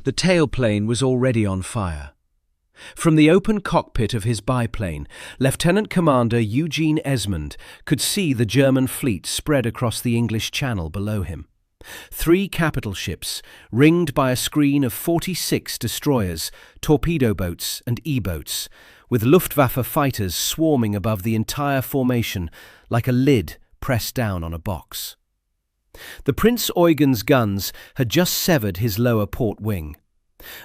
The tailplane was already on fire. From the open cockpit of his biplane, Lieutenant Commander Eugene Esmond could see the German fleet spread across the English Channel below him. 3 capital ships, ringed by a screen of 46 destroyers, torpedo boats and E-boats, with Luftwaffe fighters swarming above the entire formation like a lid pressed down on a box. The Prinz Eugen's guns had just severed his lower port wing.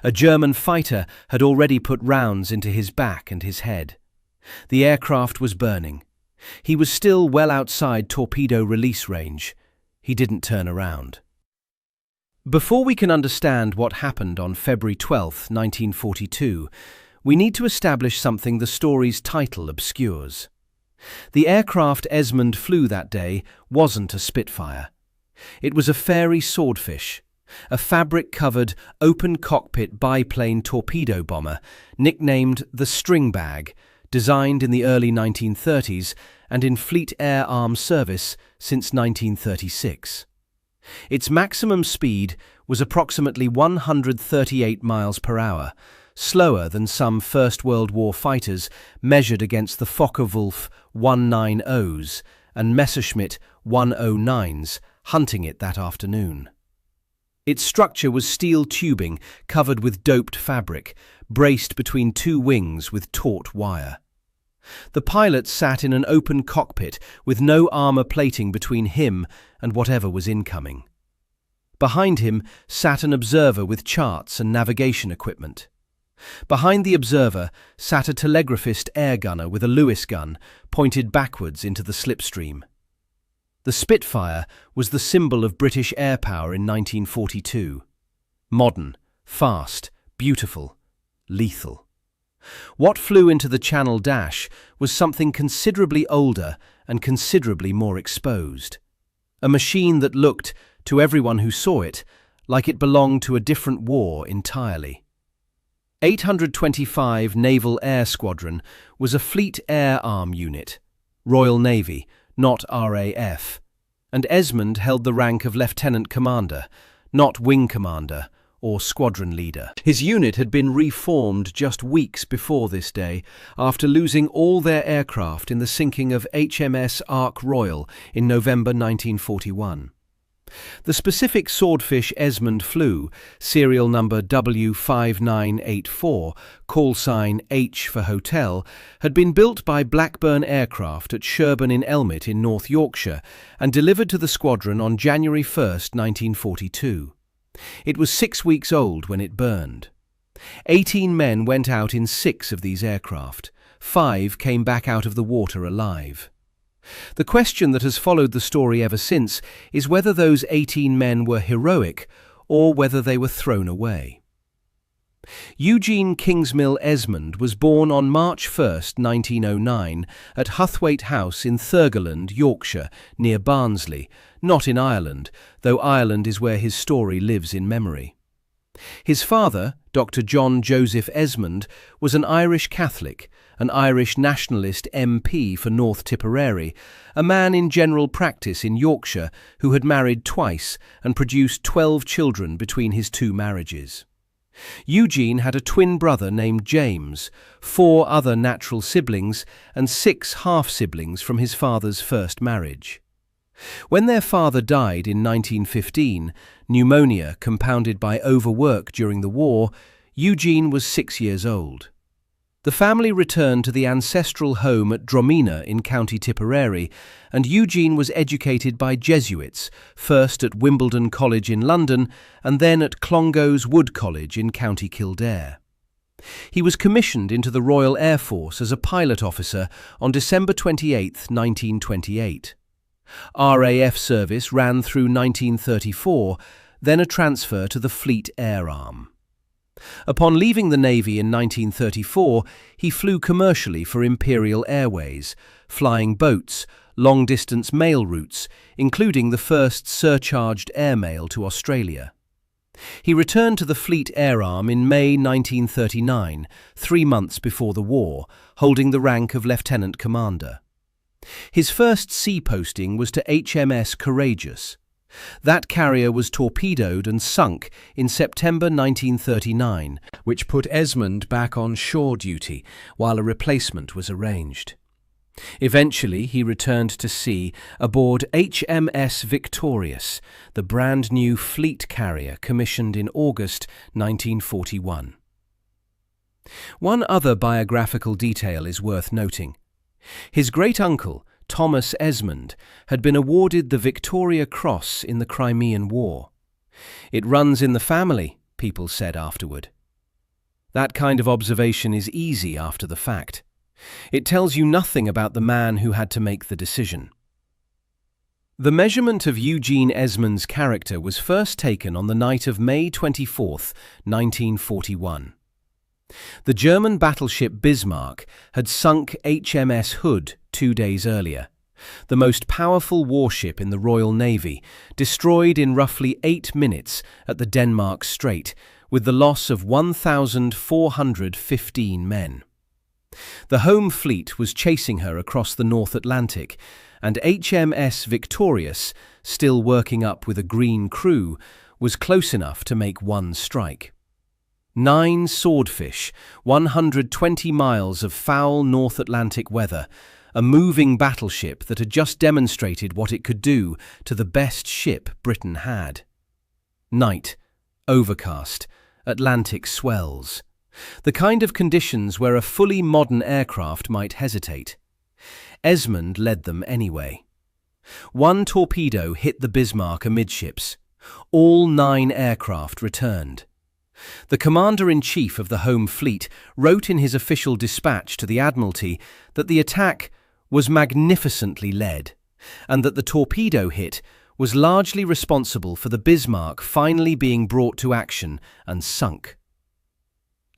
A German fighter had already put rounds into his back and his head. The aircraft was burning. He was still well outside torpedo release range. He didn't turn around. Before we can understand what happened on February 12, 1942, we need to establish something the story's title obscures. The aircraft Esmond flew that day wasn't a Spitfire. It was a fairy swordfish, a fabric-covered, open-cockpit biplane torpedo bomber nicknamed the String Bag, designed in the early 1930s and in Fleet Air Arm service since 1936. Its maximum speed was approximately 138 miles per hour, slower than some First World War fighters measured against the Focke-Wulf 190s and Messerschmitt 109s hunting it that afternoon. Its structure was steel tubing covered with doped fabric, braced between 2 wings with taut wire. The pilot sat in an open cockpit with no armor plating between him and whatever was incoming. Behind him sat an observer with charts and navigation equipment. Behind the observer sat a telegraphist air gunner with a Lewis gun pointed backwards into the slipstream. The Spitfire was the symbol of British air power in 1942. Modern, fast, beautiful, lethal. What flew into the Channel Dash was something considerably older and considerably more exposed. A machine that looked, to everyone who saw it, like it belonged to a different war entirely. 825 Naval Air Squadron was a Fleet Air Arm unit, Royal Navy, not RAF, and Esmond held the rank of Lieutenant Commander, not Wing Commander or Squadron Leader. His unit had been reformed just weeks before this day, after losing all their aircraft in the sinking of HMS Ark Royal in November 1941. The specific swordfish Esmond flew, serial number W5984, call sign H for Hotel, had been built by Blackburn Aircraft at Sherburn in Elmet in North Yorkshire and delivered to the squadron on January 1, 1942. It was 6 weeks old when it burned. 18 men went out in 6 of these aircraft. 5 came back out of the water alive. The question that has followed the story ever since is whether those 18 men were heroic or whether they were thrown away. Eugene Kingsmill Esmond was born on March 1, 1909, at Huthwaite House in Thurgerland, Yorkshire, near Barnsley, not in Ireland, though Ireland is where his story lives in memory. His father, Dr. John Joseph Esmond, was an Irish Catholic, an Irish nationalist MP for North Tipperary, a man in general practice in Yorkshire who had married twice and produced 12 children between his 2 marriages. Eugene had a twin brother named James, 4 other natural siblings, and 6 half-siblings from his father's first marriage. When their father died in 1915, pneumonia compounded by overwork during the war, Eugene was 6 years old. The family returned to the ancestral home at Dromina in County Tipperary, and Eugene was educated by Jesuits, first at Wimbledon College in London and then at Clongowes Wood College in County Kildare. He was commissioned into the Royal Air Force as a pilot officer on December 28, 1928. RAF service ran through 1934, then a transfer to the Fleet Air Arm. Upon leaving the Navy in 1934, he flew commercially for Imperial Airways, flying boats, long-distance mail routes, including the first surcharged airmail to Australia. He returned to the Fleet Air Arm in May 1939, 3 months before the war, holding the rank of Lieutenant Commander. His first sea posting was to HMS Courageous. That carrier was torpedoed and sunk in September 1939, which put Esmond back on shore duty while a replacement was arranged. Eventually, he returned to sea aboard HMS Victorious, the brand-new fleet carrier commissioned in August 1941. One other biographical detail is worth noting. His great-uncle, Thomas Esmond, had been awarded the Victoria Cross in the Crimean War. "It runs in the family," people said afterward. That kind of observation is easy after the fact. It tells you nothing about the man who had to make the decision. The measurement of Eugene Esmond's character was first taken on the night of May 24, 1941. The German battleship Bismarck had sunk HMS Hood 2 days earlier, the most powerful warship in the Royal Navy, destroyed in roughly 8 minutes at the Denmark Strait, with the loss of 1,415 men. The home fleet was chasing her across the North Atlantic, and HMS Victorious, still working up with a green crew, was close enough to make one strike. 9 Swordfish, 120 miles of foul North Atlantic weather, a moving battleship that had just demonstrated what it could do to the best ship Britain had. Night, overcast, Atlantic swells. The kind of conditions where a fully modern aircraft might hesitate. Esmond led them anyway. One torpedo hit the Bismarck amidships. All 9 aircraft returned. The Commander-in-Chief of the Home Fleet wrote in his official dispatch to the Admiralty that the attack was magnificently led, and that the torpedo hit was largely responsible for the Bismarck finally being brought to action and sunk.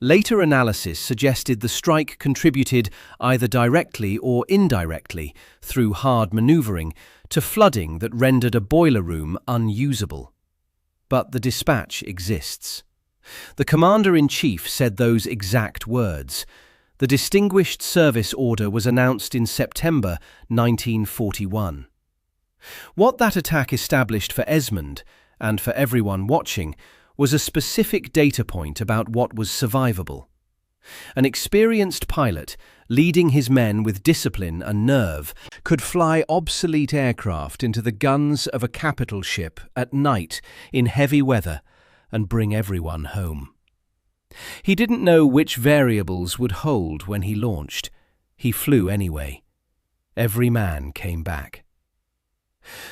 Later analysis suggested the strike contributed either directly or indirectly, through hard manoeuvring, to flooding that rendered a boiler room unusable. But the dispatch exists. The Commander-in-Chief said those exact words. The Distinguished Service Order was announced in September 1941. What that attack established for Esmond, and for everyone watching, was a specific data point about what was survivable. An experienced pilot, leading his men with discipline and nerve, could fly obsolete aircraft into the guns of a capital ship at night in heavy weather and bring everyone home. He didn't know which variables would hold when he launched. He flew anyway. Every man came back.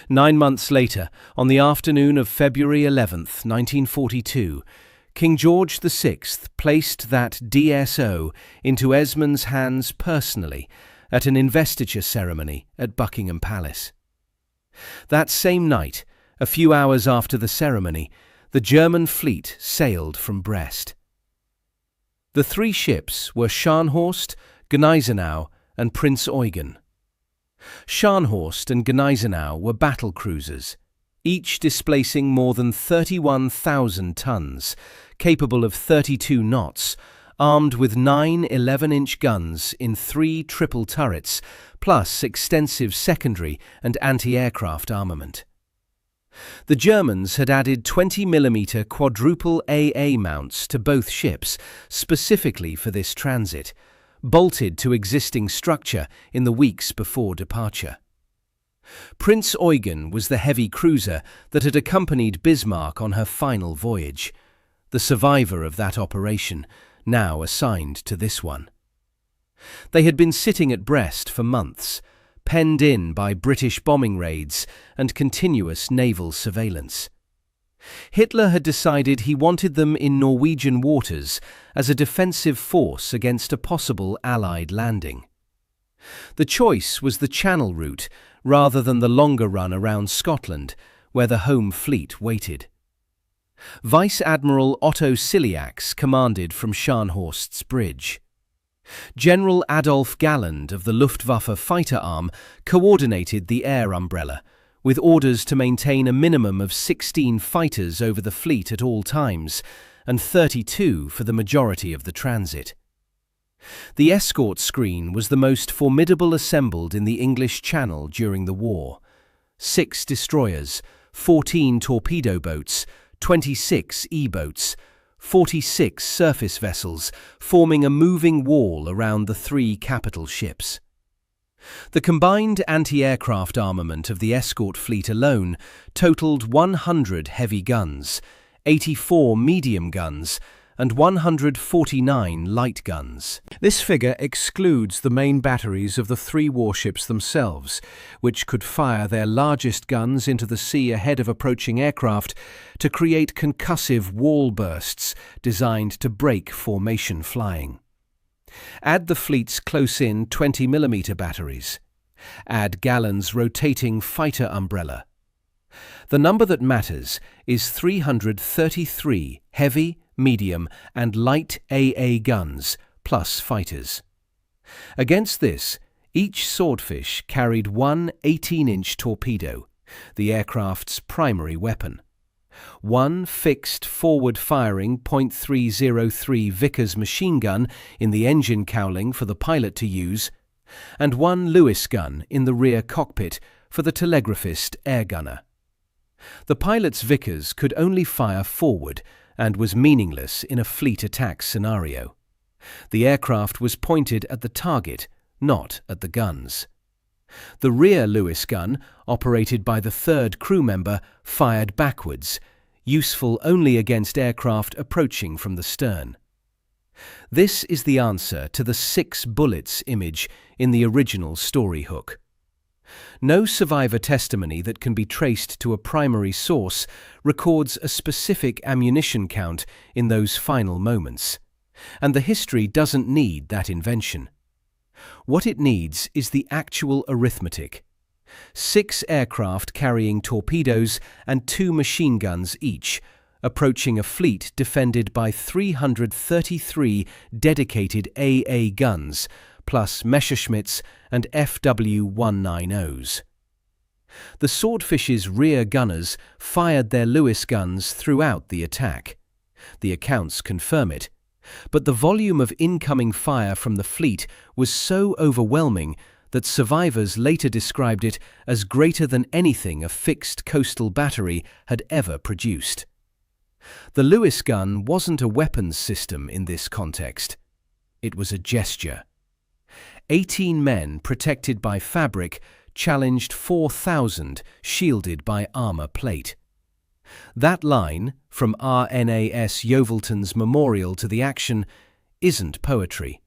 9 months later, on the afternoon of February 11th, 1942, King George VI placed that DSO into Esmond's hands personally at an investiture ceremony at Buckingham Palace. That same night, a few hours after the ceremony, the German fleet sailed from Brest. The 3 ships were Scharnhorst, Gneisenau, and Prinz Eugen. Scharnhorst and Gneisenau were battle cruisers, each displacing more than 31,000 tons, capable of 32 knots, armed with 9 11-inch guns in 3 triple turrets, plus extensive secondary and anti-aircraft armament. The Germans had added 20mm quadruple AA mounts to both ships, specifically for this transit, bolted to existing structure in the weeks before departure. Prinz Eugen was the heavy cruiser that had accompanied Bismarck on her final voyage, the survivor of that operation, now assigned to this one. They had been sitting at Brest for months, penned in by British bombing raids and continuous naval surveillance. Hitler had decided he wanted them in Norwegian waters as a defensive force against a possible Allied landing. The choice was the Channel route rather than the longer run around Scotland, where the home fleet waited. Vice Admiral Otto Ciliax commanded from Scharnhorst's bridge. General Adolf Galland of the Luftwaffe fighter arm coordinated the air umbrella, with orders to maintain a minimum of 16 fighters over the fleet at all times, and 32 for the majority of the transit. The escort screen was the most formidable assembled in the English Channel during the war. 6 destroyers, 14 torpedo boats, 26 E-boats, 46 surface vessels, forming a moving wall around the 3 capital ships. The combined anti-aircraft armament of the escort fleet alone totaled 100 heavy guns, 84 medium guns, and 149 light guns. This figure excludes the main batteries of the 3 warships themselves, which could fire their largest guns into the sea ahead of approaching aircraft to create concussive wall bursts designed to break formation flying. Add the fleet's close-in 20mm batteries. Add Gallen's rotating fighter umbrella. The number that matters is 333 heavy, medium, and light AA guns, plus fighters. Against this, each swordfish carried one 18-inch torpedo, the aircraft's primary weapon, one fixed forward-firing .303 Vickers machine gun in the engine cowling for the pilot to use, and one Lewis gun in the rear cockpit for the telegraphist air gunner. The pilot's Vickers could only fire forward and was meaningless in a fleet attack scenario. The aircraft was pointed at the target, not at the guns. The rear Lewis gun, operated by the 3rd crew member, fired backwards, useful only against aircraft approaching from the stern. This is the answer to the 6 bullets image in the original story hook. No survivor testimony that can be traced to a primary source records a specific ammunition count in those final moments, and the history doesn't need that invention. What it needs is the actual arithmetic. 6 aircraft carrying torpedoes and 2 machine guns each, approaching a fleet defended by 333 dedicated AA guns, plus Messerschmitts and FW-190s. The Swordfish's rear gunners fired their Lewis guns throughout the attack. The accounts confirm it, but the volume of incoming fire from the fleet was so overwhelming that survivors later described it as greater than anything a fixed coastal battery had ever produced. The Lewis gun wasn't a weapons system in this context. It was a gesture. 18 men protected by fabric challenged 4,000 shielded by armor plate. That line, from RNAS Yeovilton's memorial to the action, isn't poetry.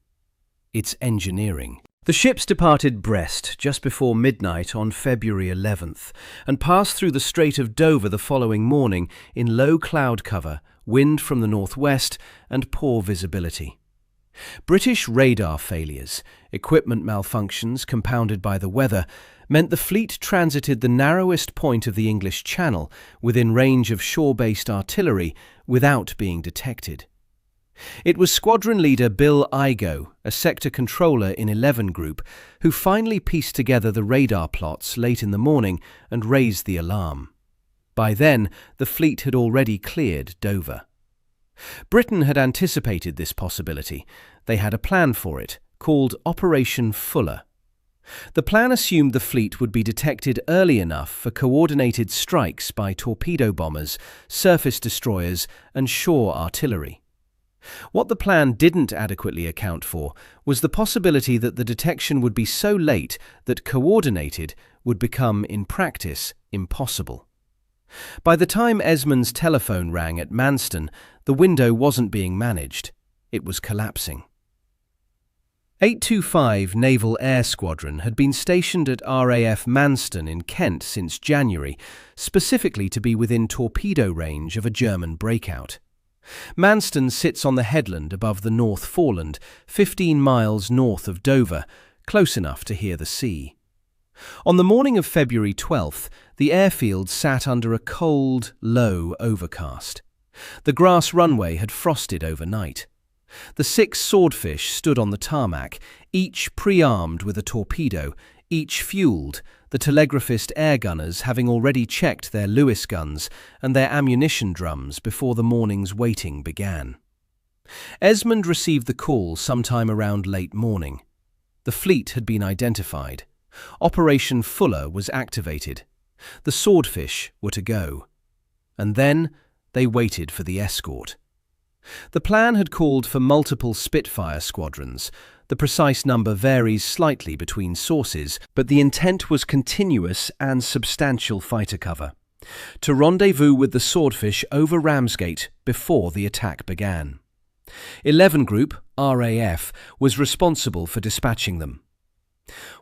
It's engineering. The ships departed Brest just before midnight on February 11th and passed through the Strait of Dover the following morning in low cloud cover, wind from the northwest, and poor visibility. British radar failures, equipment malfunctions compounded by the weather, meant the fleet transited the narrowest point of the English Channel within range of shore-based artillery without being detected. It was squadron leader Bill Igoe, a sector controller in 11 Group, who finally pieced together the radar plots late in the morning and raised the alarm. By then, the fleet had already cleared Dover. Britain had anticipated this possibility. They had a plan for it, called Operation Fuller. The plan assumed the fleet would be detected early enough for coordinated strikes by torpedo bombers, surface destroyers, and shore artillery. What the plan didn't adequately account for was the possibility that the detection would be so late that coordinated would become, in practice, impossible. By the time Esmond's telephone rang at Manston, the window wasn't being managed. It was collapsing. 825 Naval Air Squadron had been stationed at RAF Manston in Kent since January, specifically to be within torpedo range of a German breakout. Manston sits on the headland above the North Foreland, 15 miles north of Dover, close enough to hear the sea. On the morning of February 12th, the airfield sat under a cold, low overcast. The grass runway had frosted overnight. The 6 swordfish stood on the tarmac, each pre-armed with a torpedo, each fueled, the telegraphist air gunners having already checked their Lewis guns and their ammunition drums before the morning's waiting began. Esmond received the call sometime around late morning. The fleet had been identified. Operation Fuller was activated. The Swordfish were to go. And then they waited for the escort. The plan had called for multiple Spitfire squadrons. The precise number varies slightly between sources, but the intent was continuous and substantial fighter cover, to rendezvous with the Swordfish over Ramsgate before the attack began. 11 Group, RAF, was responsible for dispatching them.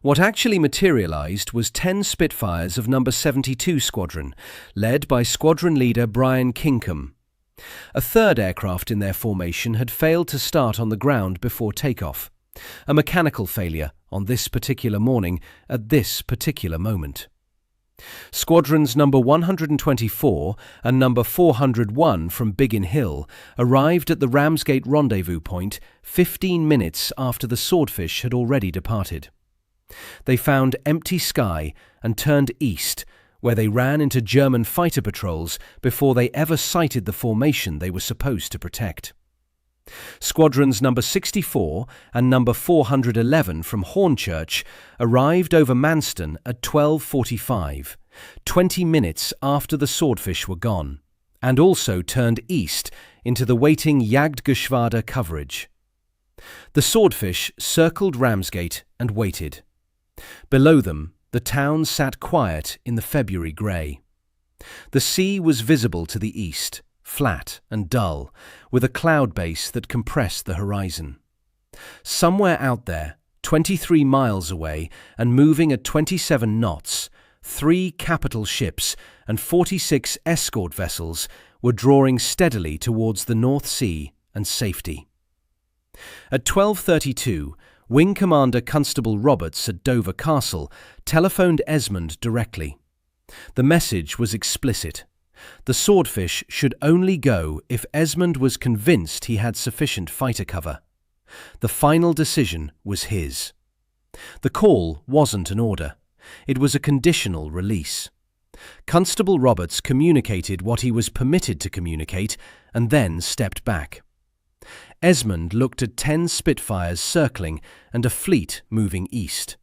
What actually materialized was 10 Spitfires of No. 72 Squadron, led by squadron leader Brian Kinkham. A third aircraft in their formation had failed to start on the ground before takeoff, a mechanical failure on this particular morning at this particular moment. Squadrons No. 124 and No. 401 from Biggin Hill arrived at the Ramsgate rendezvous point 15 minutes after the Swordfish had already departed. They found empty sky and turned east, where they ran into German fighter patrols before they ever sighted the formation they were supposed to protect. Squadrons No. 64 and No. 411 from Hornchurch arrived over Manston at 12:45, 20 minutes after the Swordfish were gone, and also turned east into the waiting Jagdgeschwader coverage. The Swordfish circled Ramsgate and waited. Below them, the town sat quiet in the February grey. The sea was visible to the east, flat and dull, with a cloud base that compressed the horizon. Somewhere out there, 23 miles away and moving at 27 knots, 3 capital ships and 46 escort vessels were drawing steadily towards the North Sea and safety. At 12:32, Wing Commander Constable Roberts at Dover Castle telephoned Esmond directly. The message was explicit. The Swordfish should only go if Esmond was convinced he had sufficient fighter cover. The final decision was his. The call wasn't an order. It was a conditional release. Constable Roberts communicated what he was permitted to communicate and then stepped back. Esmond looked at 10 Spitfires circling and a fleet moving east.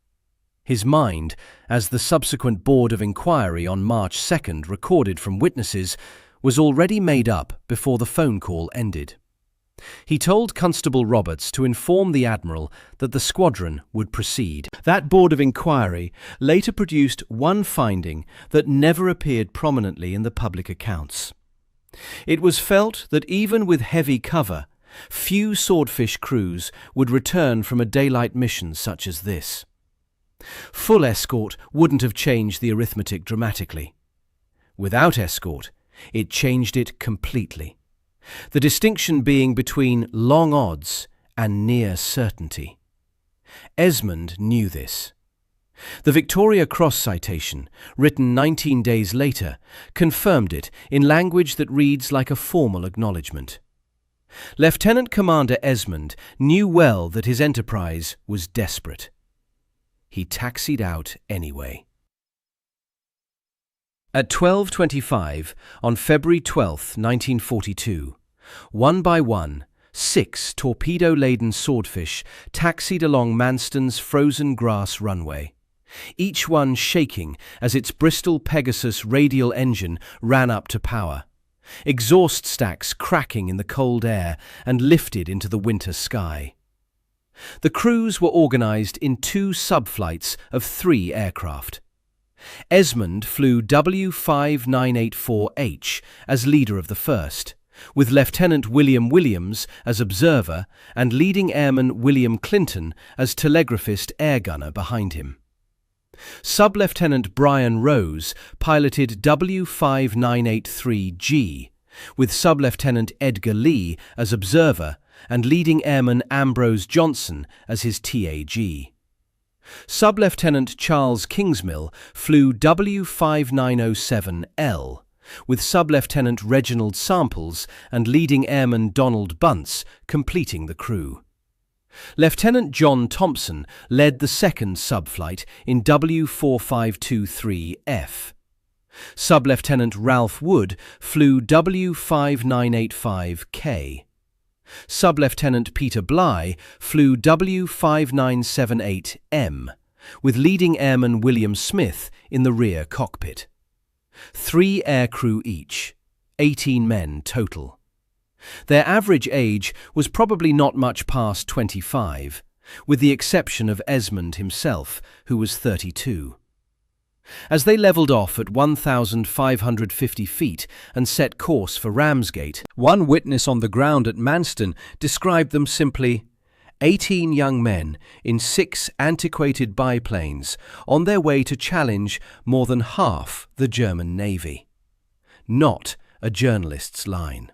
His mind, as the subsequent Board of Inquiry on March 2nd recorded from witnesses, was already made up before the phone call ended. He told Constable Roberts to inform the Admiral that the squadron would proceed. That Board of Inquiry later produced one finding that never appeared prominently in the public accounts. It was felt that even with heavy cover, few Swordfish crews would return from a daylight mission such as this. Full escort wouldn't have changed the arithmetic dramatically. Without escort, it changed it completely. The distinction being between long odds and near certainty. Esmond knew this. The Victoria Cross citation, written 19 days later, confirmed it in language that reads like a formal acknowledgement. Lieutenant Commander Esmond knew well that his enterprise was desperate. He taxied out anyway. At 12:25 on February 12, 1942, one by one, 6 torpedo-laden Swordfish taxied along Manston's frozen grass runway, each one shaking as its Bristol Pegasus radial engine ran up to power, exhaust stacks cracking in the cold air and lifted into the winter sky. The crews were organised in 2 subflights of 3 aircraft. Esmond flew W5984H as leader of the first, with Lieutenant William Williams as observer and leading airman William Clinton as telegraphist air gunner behind him. Sub-Lieutenant Brian Rose piloted W5983G, with Sub-Lieutenant Edgar Lee as observer and leading airman Ambrose Johnson as his TAG. Sub-Lieutenant Charles Kingsmill flew W5907L, with Sub-Lieutenant Reginald Samples and leading airman Donald Bunce completing the crew. Lieutenant John Thompson led the second subflight in W4523F. Sub-Lieutenant Ralph Wood flew W5985K. Sub-Lieutenant Peter Bligh flew W5978M, with leading airman William Smith in the rear cockpit. 3 aircrew each, 18 men total. Their average age was probably not much past 25, with the exception of Esmond himself, who was 32. As they levelled off at 1,550 feet and set course for Ramsgate, one witness on the ground at Manston described them simply, 18 young men in 6 antiquated biplanes on their way to challenge more than half the German Navy. Not a journalist's line.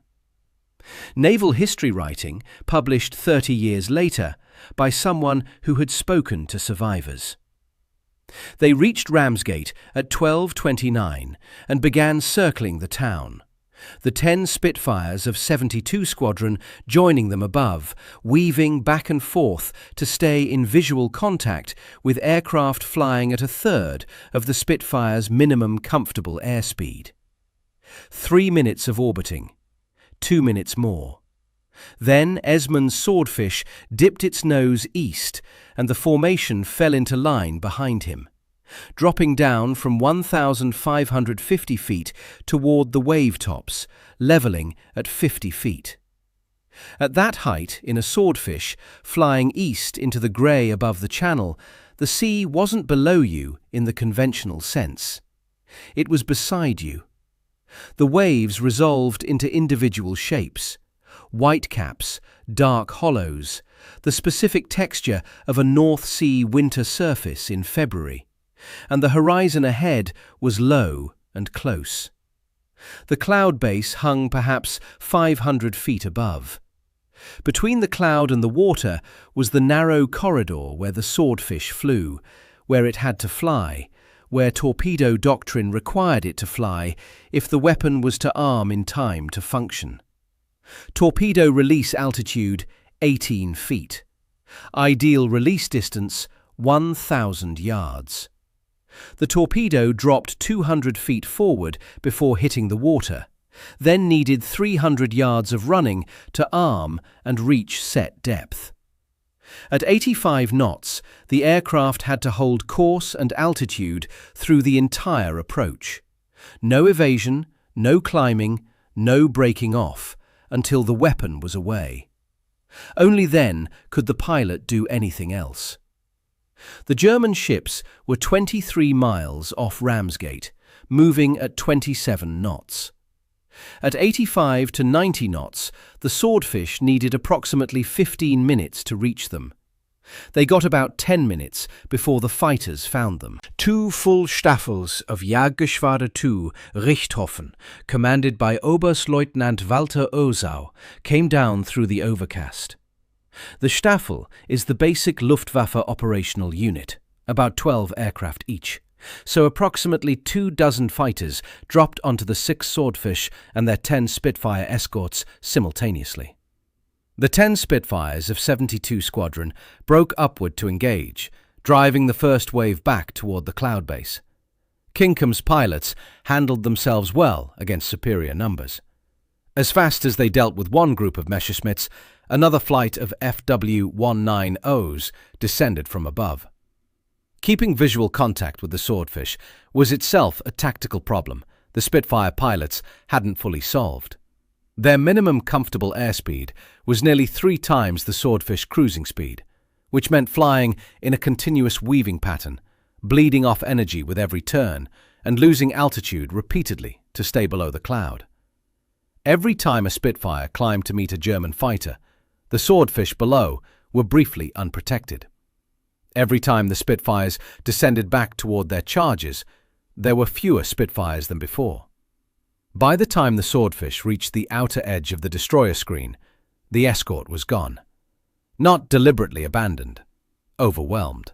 Naval history writing, published 30 years later, by someone who had spoken to survivors. They reached Ramsgate at 12:29 and began circling the town, the 10 Spitfires of 72 Squadron joining them above, weaving back and forth to stay in visual contact with aircraft flying at a third of the Spitfire's minimum comfortable airspeed. 3 minutes of orbiting, 2 minutes more. Then Esmond's Swordfish dipped its nose east and the formation fell into line behind him, dropping down from 1,550 feet toward the wave tops, levelling at 50 feet. At that height, in a Swordfish, flying east into the grey above the channel, the sea wasn't below you in the conventional sense. It was beside you. The waves resolved into individual shapes, whitecaps, dark hollows, the specific texture of a North Sea winter surface in February, and the horizon ahead was low and close. The cloud base hung perhaps 500 feet above. Between the cloud and the water was the narrow corridor where the Swordfish flew, where it had to fly, where torpedo doctrine required it to fly if the weapon was to arm in time to function. Torpedo release altitude 18 feet. Ideal release distance 1,000 yards. The torpedo dropped 200 feet forward before hitting the water, then needed 300 yards of running to arm and reach set depth. At 85 knots, the aircraft had to hold course and altitude through the entire approach. No evasion, no climbing, no breaking off, until the weapon was away. Only then could the pilot do anything else. The German ships were 23 miles off Ramsgate, moving at 27 knots. At 85 to 90 knots, the Swordfish needed approximately 15 minutes to reach them. They got about 10 minutes before the fighters found them. 2 full Staffels of Jagdgeschwader II Richthofen, commanded by Oberstleutnant Walter Osau, came down through the overcast. The Staffel is the basic Luftwaffe operational unit, about 12 aircraft each, so approximately 24 fighters dropped onto the 6 Swordfish and their 10 Spitfire escorts simultaneously. The 10 Spitfires of 72 Squadron broke upward to engage, driving the first wave back toward the cloud base. Kincombe's pilots handled themselves well against superior numbers. As fast as they dealt with one group of Messerschmitts, another flight of FW-190s descended from above. Keeping visual contact with the Swordfish was itself a tactical problem the Spitfire pilots hadn't fully solved. Their minimum comfortable airspeed was nearly 3 times the Swordfish cruising speed, which meant flying in a continuous weaving pattern, bleeding off energy with every turn, and losing altitude repeatedly to stay below the cloud. Every time a Spitfire climbed to meet a German fighter, the Swordfish below were briefly unprotected. Every time the Spitfires descended back toward their charges, there were fewer Spitfires than before. By the time the Swordfish reached the outer edge of the destroyer screen, the escort was gone. Not deliberately abandoned, overwhelmed.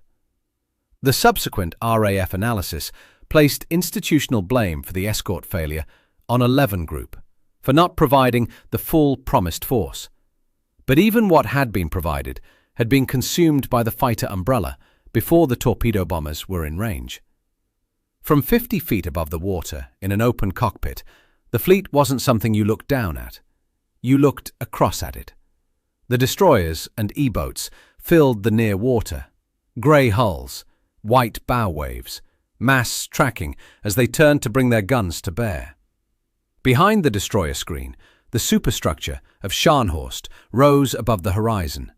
The subsequent RAF analysis placed institutional blame for the escort failure on 11 Group for not providing the full promised force. But even what had been provided had been consumed by the fighter umbrella before the torpedo bombers were in range. From 50 feet above the water, in an open cockpit, the fleet wasn't something you looked down at. You looked across at it. The destroyers and E-boats filled the near water. Grey hulls, white bow waves, mass tracking as they turned to bring their guns to bear. Behind the destroyer screen, the superstructure of Scharnhorst rose above the horizon.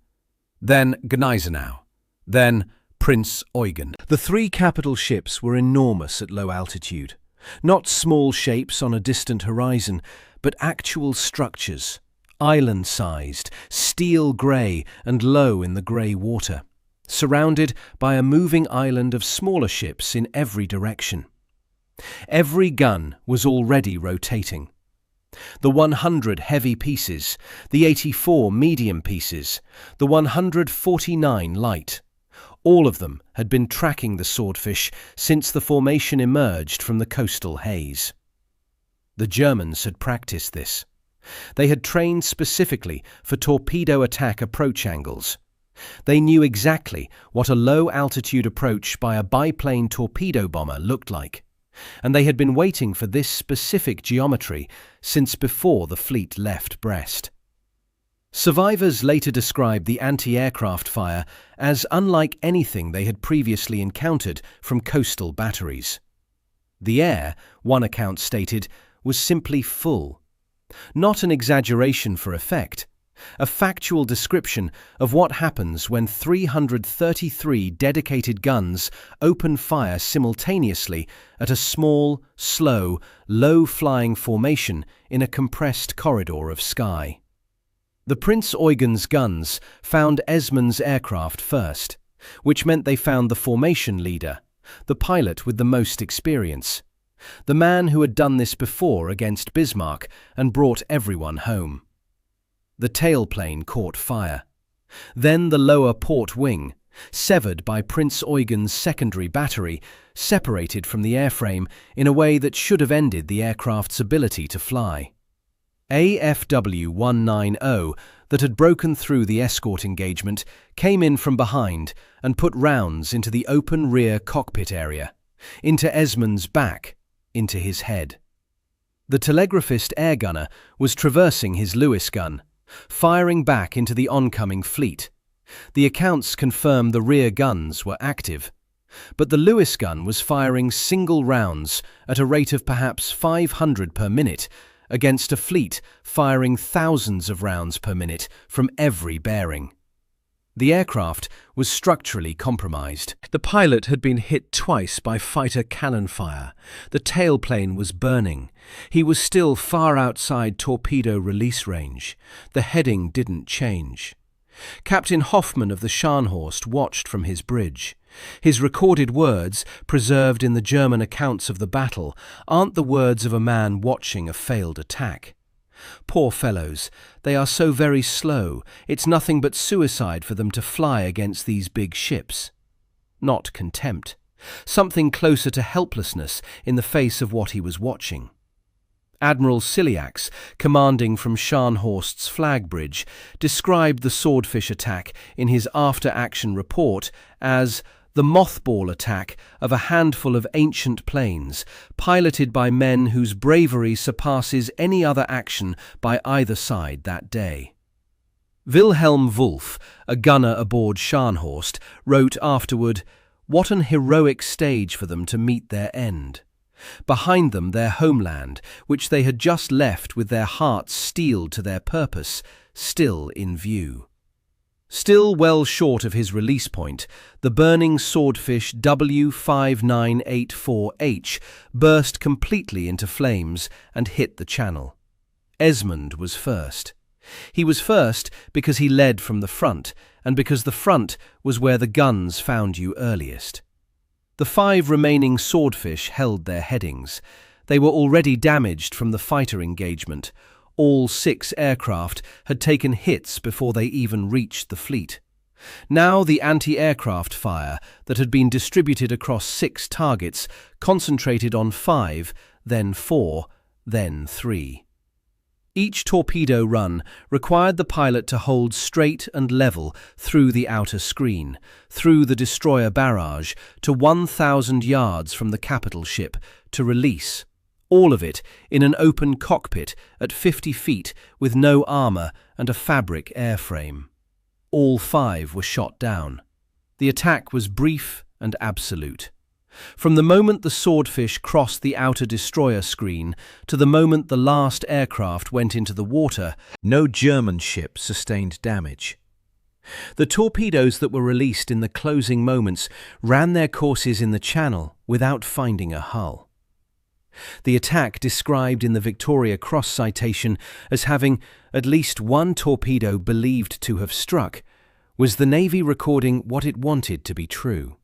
Then Gneisenau. Then Prinz Eugen. The three capital ships were enormous at low altitude. Not small shapes on a distant horizon, but actual structures, island-sized, steel grey and low in the grey water, surrounded by a moving island of smaller ships in every direction. Every gun was already rotating. The 100 heavy pieces, the 84 medium pieces, the 149 light. All of them had been tracking the swordfish since the formation emerged from the coastal haze. The Germans had practiced this. They had trained specifically for torpedo attack approach angles. They knew exactly what a low-altitude approach by a biplane torpedo bomber looked like, and they had been waiting for this specific geometry since before the fleet left Brest. Survivors later described the anti-aircraft fire as unlike anything they had previously encountered from coastal batteries. The air, one account stated, was simply full. Not an exaggeration for effect, a factual description of what happens when 333 dedicated guns open fire simultaneously at a small, slow, low-flying formation in a compressed corridor of sky. The Prinz Eugen's guns found Esmond's aircraft first, which meant they found the formation leader, the pilot with the most experience, the man who had done this before against Bismarck and brought everyone home. The tailplane caught fire. Then the lower port wing, severed by Prinz Eugen's secondary battery, separated from the airframe in a way that should have ended the aircraft's ability to fly. AFW 190, that had broken through the escort engagement, came in from behind and put rounds into the open rear cockpit area, into Esmond's back, into his head. The telegraphist air gunner was traversing his Lewis gun, firing back into the oncoming fleet. The accounts confirmed the rear guns were active, but the Lewis gun was firing single rounds at a rate of perhaps 500 per minute, against a fleet firing thousands of rounds per minute from every bearing. The aircraft was structurally compromised. The pilot had been hit twice by fighter cannon fire. The tailplane was burning. He was still far outside torpedo release range. The heading didn't change. Captain Hoffmann of the Scharnhorst watched from his bridge. His recorded words, preserved in the German accounts of the battle, aren't the words of a man watching a failed attack. Poor fellows, they are so very slow, it's nothing but suicide for them to fly against these big ships. Not contempt. Something closer to helplessness in the face of what he was watching. Admiral Ciliax, commanding from Scharnhorst's flag bridge, described the swordfish attack in his after-action report as the mothball attack of a handful of ancient planes, piloted by men whose bravery surpasses any other action by either side that day. Wilhelm Wolff, a gunner aboard Scharnhorst, wrote afterward, "What an heroic stage for them to meet their end. Behind them their homeland, which they had just left with their hearts steeled to their purpose, still in view." Still well short of his release point, the burning swordfish W5984H burst completely into flames and hit the channel. Esmond was first. He was first because he led from the front, and because the front was where the guns found you earliest. The 5 remaining swordfish held their headings. They were already damaged from the fighter engagement. All 6 aircraft had taken hits before they even reached the fleet. Now the anti-aircraft fire that had been distributed across 6 targets concentrated on 5, then 4, then 3. Each torpedo run required the pilot to hold straight and level through the outer screen, through the destroyer barrage, to 1,000 yards from the capital ship, to release. All of it in an open cockpit at 50 feet with no armour and a fabric airframe. All 5 were shot down. The attack was brief and absolute. From the moment the Swordfish crossed the outer destroyer screen to the moment the last aircraft went into the water, no German ship sustained damage. The torpedoes that were released in the closing moments ran their courses in the channel without finding a hull. The attack, described in the Victoria Cross citation as having at least one torpedo believed to have struck, was the Navy recording what it wanted to be true.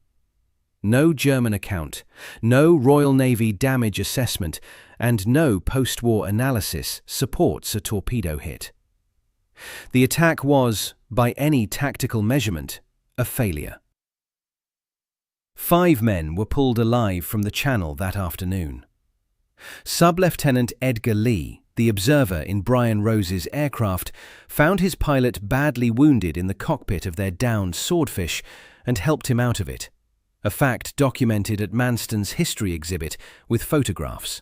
No German account, no Royal Navy damage assessment, and no post-war analysis supports a torpedo hit. The attack was, by any tactical measurement, a failure. 5 men were pulled alive from the channel that afternoon. Sub-Lieutenant Edgar Lee, the observer in Brian Rose's aircraft, found his pilot badly wounded in the cockpit of their downed Swordfish and helped him out of it, a fact documented at Manston's history exhibit with photographs.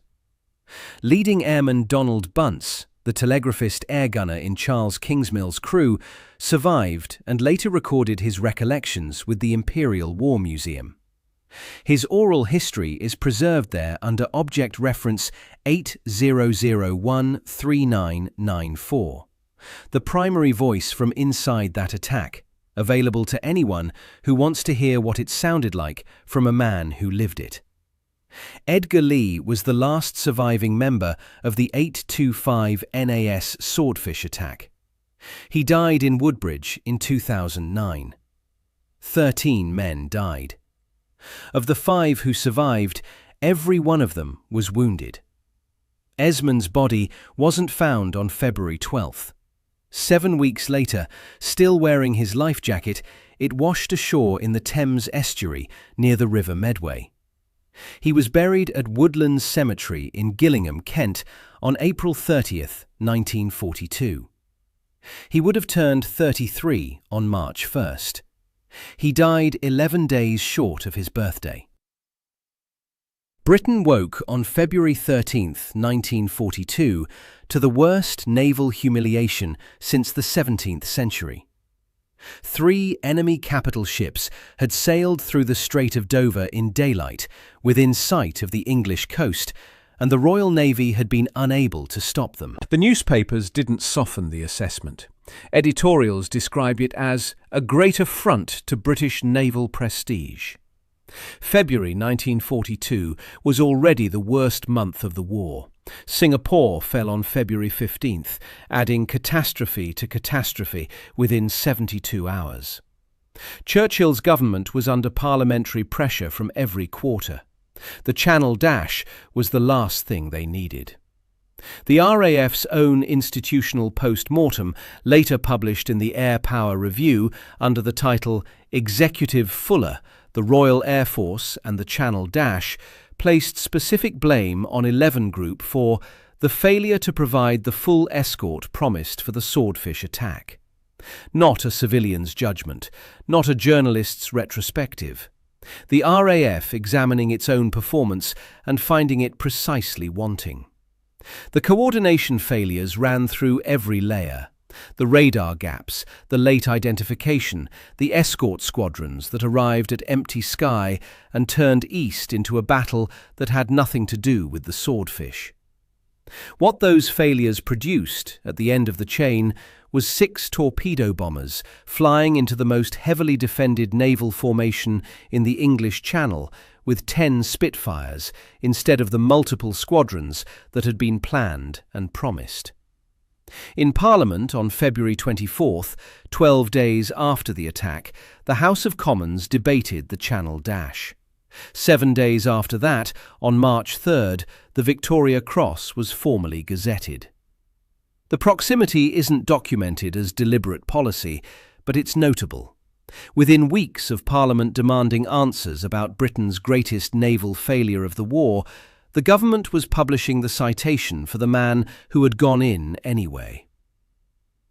Leading Airman Donald Bunce, the telegraphist air gunner in Charles Kingsmill's crew, survived and later recorded his recollections with the Imperial War Museum. His oral history is preserved there under Object Reference 80013994, the primary voice from inside that attack, available to anyone who wants to hear what it sounded like from a man who lived it. Edgar Lee was the last surviving member of the 825 NAS Swordfish attack. He died in Woodbridge in 2009. 13 men died. Of the 5 who survived, every one of them was wounded. Esmond's body wasn't found on February 12th. 7 weeks later, still wearing his life jacket, it washed ashore in the Thames estuary near the River Medway. He was buried at Woodlands Cemetery in Gillingham, Kent, on April 30th, 1942. He would have turned 33 on March 1st. He died 11 days short of his birthday. Britain woke on February 13th, 1942, to the worst naval humiliation since the 17th century. 3 enemy capital ships had sailed through the Strait of Dover in daylight, within sight of the English coast, and the Royal Navy had been unable to stop them. The newspapers didn't soften the assessment. Editorials described it as a great affront to British naval prestige. February 1942 was already the worst month of the war. Singapore fell on February 15th, adding catastrophe to catastrophe within 72 hours. Churchill's government was under parliamentary pressure from every quarter. The Channel Dash was the last thing they needed. The RAF's own institutional post-mortem, later published in the Air Power Review under the title Executive Fuller, the Royal Air Force and the Channel Dash, placed specific blame on 11 Group for the failure to provide the full escort promised for the Swordfish attack. Not a civilian's judgment, not a journalist's retrospective. The RAF examining its own performance and finding it precisely wanting. The coordination failures ran through every layer. The radar gaps, the late identification, the escort squadrons that arrived at empty sky and turned east into a battle that had nothing to do with the Swordfish. What those failures produced at the end of the chain was 6 torpedo bombers flying into the most heavily defended naval formation in the English Channel with 10 Spitfires instead of the multiple squadrons that had been planned and promised. In Parliament on February 24th, 12 days after the attack, the House of Commons debated the Channel Dash. 7 days after that, on March 3rd, the Victoria Cross was formally gazetted. The proximity isn't documented as deliberate policy, but it's notable. Within weeks of Parliament demanding answers about Britain's greatest naval failure of the war, the government was publishing the citation for the man who had gone in anyway.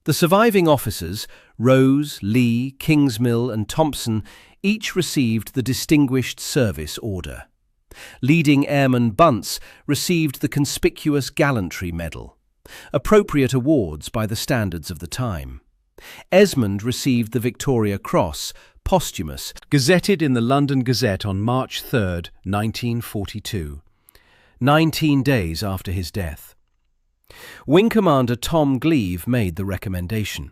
The surviving officers, Rose, Lee, Kingsmill and Thompson, each received the Distinguished Service Order. Leading Airman Bunce received the Conspicuous Gallantry Medal, appropriate awards by the standards of the time. Esmond received the Victoria Cross, posthumous, gazetted in the London Gazette on March 3, 1942, 19 days after his death. Wing Commander Tom Gleave made the recommendation.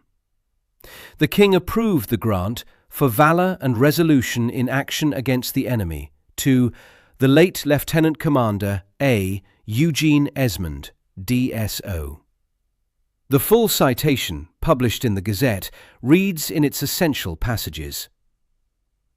The King approved the grant for valour and resolution in action against the enemy to the late Lieutenant Commander A. Eugene Esmond, DSO. The full citation, published in the Gazette, reads in its essential passages.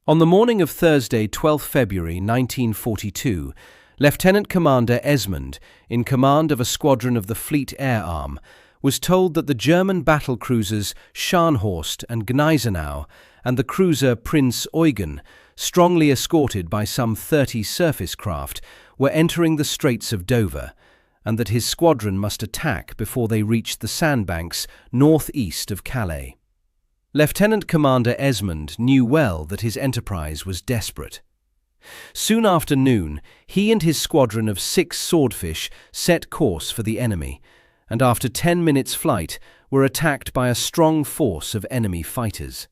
On the morning of Thursday, 12 February 1942, Lieutenant Commander Esmond, in command of a squadron of the Fleet Air Arm, was told that the German battle cruisers Scharnhorst and Gneisenau and the cruiser Prinz Eugen, strongly escorted by some 30 surface craft, were entering the Straits of Dover, and that his squadron must attack before they reached the sandbanks northeast of Calais. Lieutenant Commander Esmond knew well that his enterprise was desperate. Soon after noon, he and his squadron of 6 swordfish set course for the enemy, and after 10 minutes' flight were attacked by a strong force of enemy fighters.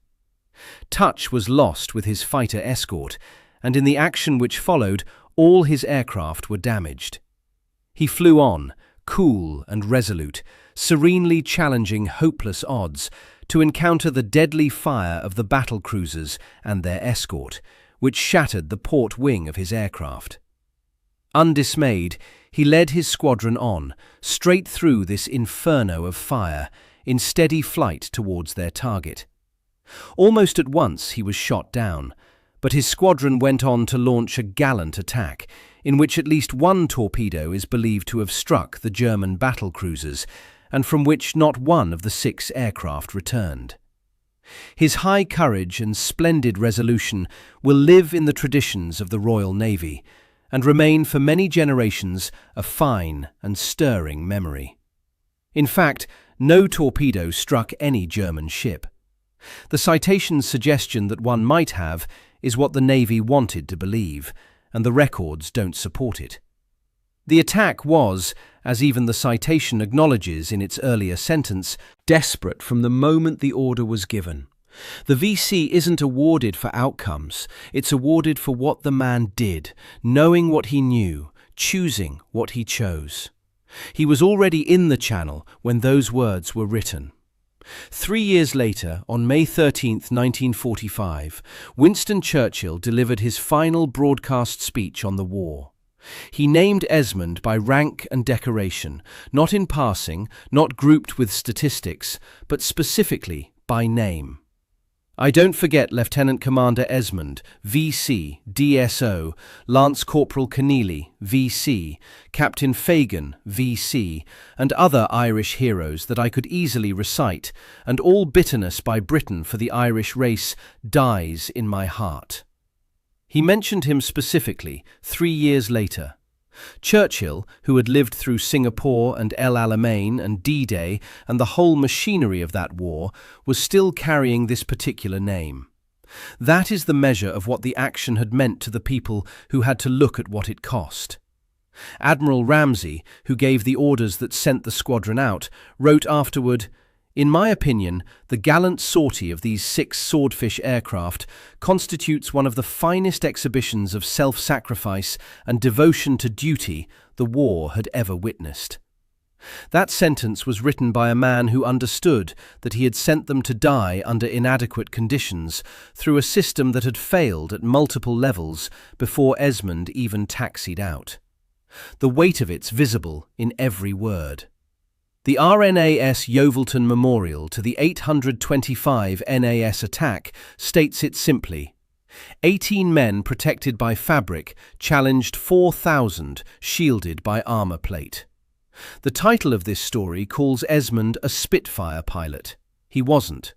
Touch was lost with his fighter escort, and in the action which followed, all his aircraft were damaged. He flew on, cool and resolute, serenely challenging hopeless odds, to encounter the deadly fire of the battle cruisers and their escort, which shattered the port wing of his aircraft. Undismayed, he led his squadron on, straight through this inferno of fire, in steady flight towards their target. Almost at once he was shot down, but his squadron went on to launch a gallant attack, in which at least one torpedo is believed to have struck the German battle cruisers, and from which not one of the 6 aircraft returned. His high courage and splendid resolution will live in the traditions of the Royal Navy, and remain for many generations a fine and stirring memory. In fact, no torpedo struck any German ship. The citation's suggestion that one might have is what the Navy wanted to believe, and the records don't support it. The attack was, as even the citation acknowledges in its earlier sentence, desperate from the moment the order was given. The VC isn't awarded for outcomes, it's awarded for what the man did, knowing what he knew, choosing what he chose. He was already in the Channel when those words were written. 3 years later, on May 13, 1945, Winston Churchill delivered his final broadcast speech on the war. He named Esmond by rank and decoration, not in passing, not grouped with statistics, but specifically by name. I don't forget Lieutenant Commander Esmond, VC, DSO, Lance Corporal Keneally, VC, Captain Fagan, VC, and other Irish heroes that I could easily recite, and all bitterness by Britain for the Irish race dies in my heart. He mentioned him specifically 3 years later. Churchill, who had lived through Singapore and El Alamein and D-Day and the whole machinery of that war, was still carrying this particular name. That is the measure of what the action had meant to the people who had to look at what it cost. Admiral Ramsay, who gave the orders that sent the squadron out, wrote afterward, "In my opinion, the gallant sortie of these 6 swordfish aircraft constitutes one of the finest exhibitions of self-sacrifice and devotion to duty the war had ever witnessed." That sentence was written by a man who understood that he had sent them to die under inadequate conditions through a system that had failed at multiple levels before Esmond even taxied out. The weight of it's visible in every word. The RNAS Yeovilton Memorial to the 825 NAS attack states it simply. 18 men protected by fabric challenged 4,000 shielded by armour plate. The title of this story calls Esmond a Spitfire pilot. He wasn't.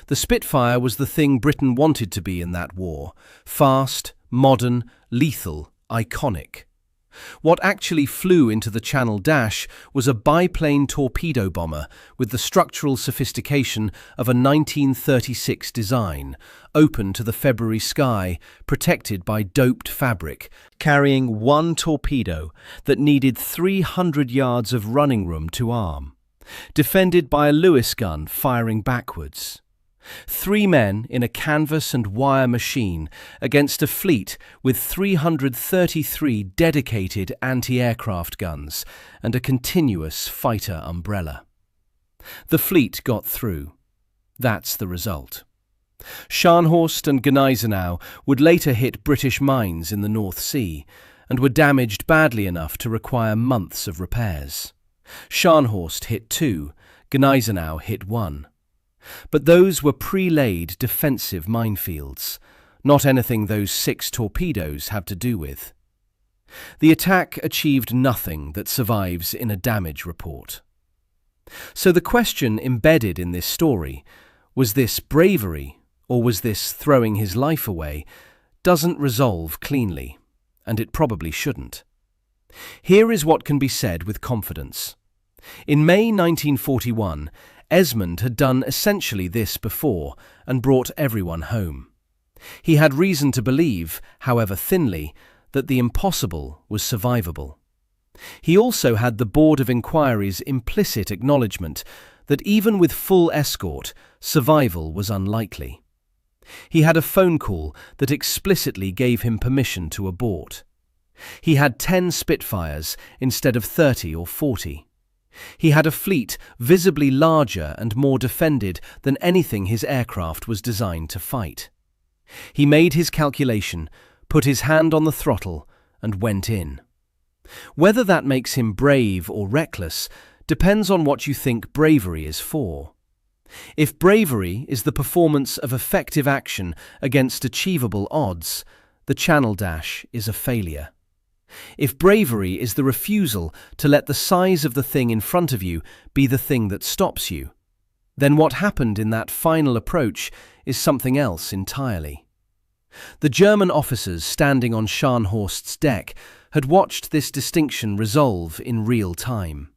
The Spitfire was the thing Britain wanted to be in that war: fast, modern, lethal, iconic. What actually flew into the Channel Dash was a biplane torpedo bomber with the structural sophistication of a 1936 design, open to the February sky, protected by doped fabric, carrying one torpedo that needed 300 yards of running room to arm, defended by a Lewis gun firing backwards. 3 men in a canvas and wire machine against a fleet with 333 dedicated anti-aircraft guns and a continuous fighter umbrella. The fleet got through. That's the result. Scharnhorst and Gneisenau would later hit British mines in the North Sea and were damaged badly enough to require months of repairs. Scharnhorst hit 2, Gneisenau hit 1. But those were pre-laid defensive minefields, not anything those 6 torpedoes have to do with. The attack achieved nothing that survives in a damage report. So the question embedded in this story, was this bravery or was this throwing his life away, doesn't resolve cleanly, and it probably shouldn't. Here is what can be said with confidence. In May 1941, Esmond had done essentially this before and brought everyone home. He had reason to believe, however thinly, that the impossible was survivable. He also had the Board of Inquiry's implicit acknowledgement that even with full escort, survival was unlikely. He had a phone call that explicitly gave him permission to abort. He had 10 Spitfires instead of 30 or 40. He had a fleet visibly larger and more defended than anything his aircraft was designed to fight. He made his calculation, put his hand on the throttle, and went in. Whether that makes him brave or reckless depends on what you think bravery is for. If bravery is the performance of effective action against achievable odds, the Channel Dash is a failure. If bravery is the refusal to let the size of the thing in front of you be the thing that stops you, then what happened in that final approach is something else entirely. The German officers standing on Scharnhorst's deck had watched this distinction resolve in real time.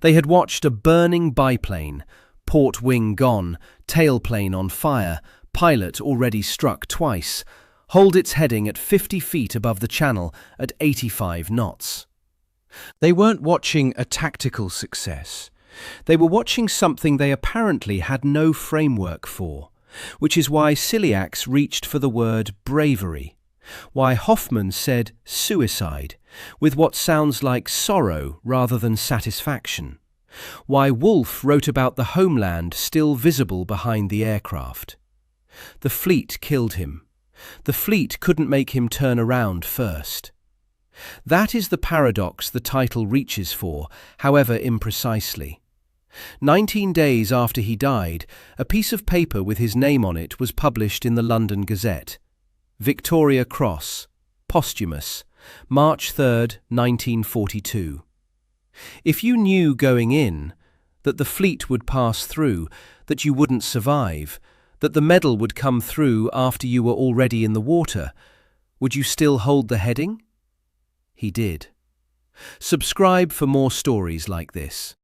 They had watched a burning biplane, port wing gone, tailplane on fire, pilot already struck twice, hold its heading at 50 feet above the channel at 85 knots. They weren't watching a tactical success. They were watching something they apparently had no framework for, which is why Ciliax reached for the word bravery, why Hoffmann said suicide, with what sounds like sorrow rather than satisfaction, why Wolfe wrote about the homeland still visible behind the aircraft. The fleet killed him. The fleet couldn't make him turn around first. That is the paradox the title reaches for, however imprecisely. 19 days after he died, a piece of paper with his name on it was published in the London Gazette. Victoria Cross, posthumous, March 3rd, 1942. If you knew going in that the fleet would pass through, that you wouldn't survive, that the medal would come through after you were already in the water, would you still hold the heading? He did. Subscribe for more stories like this.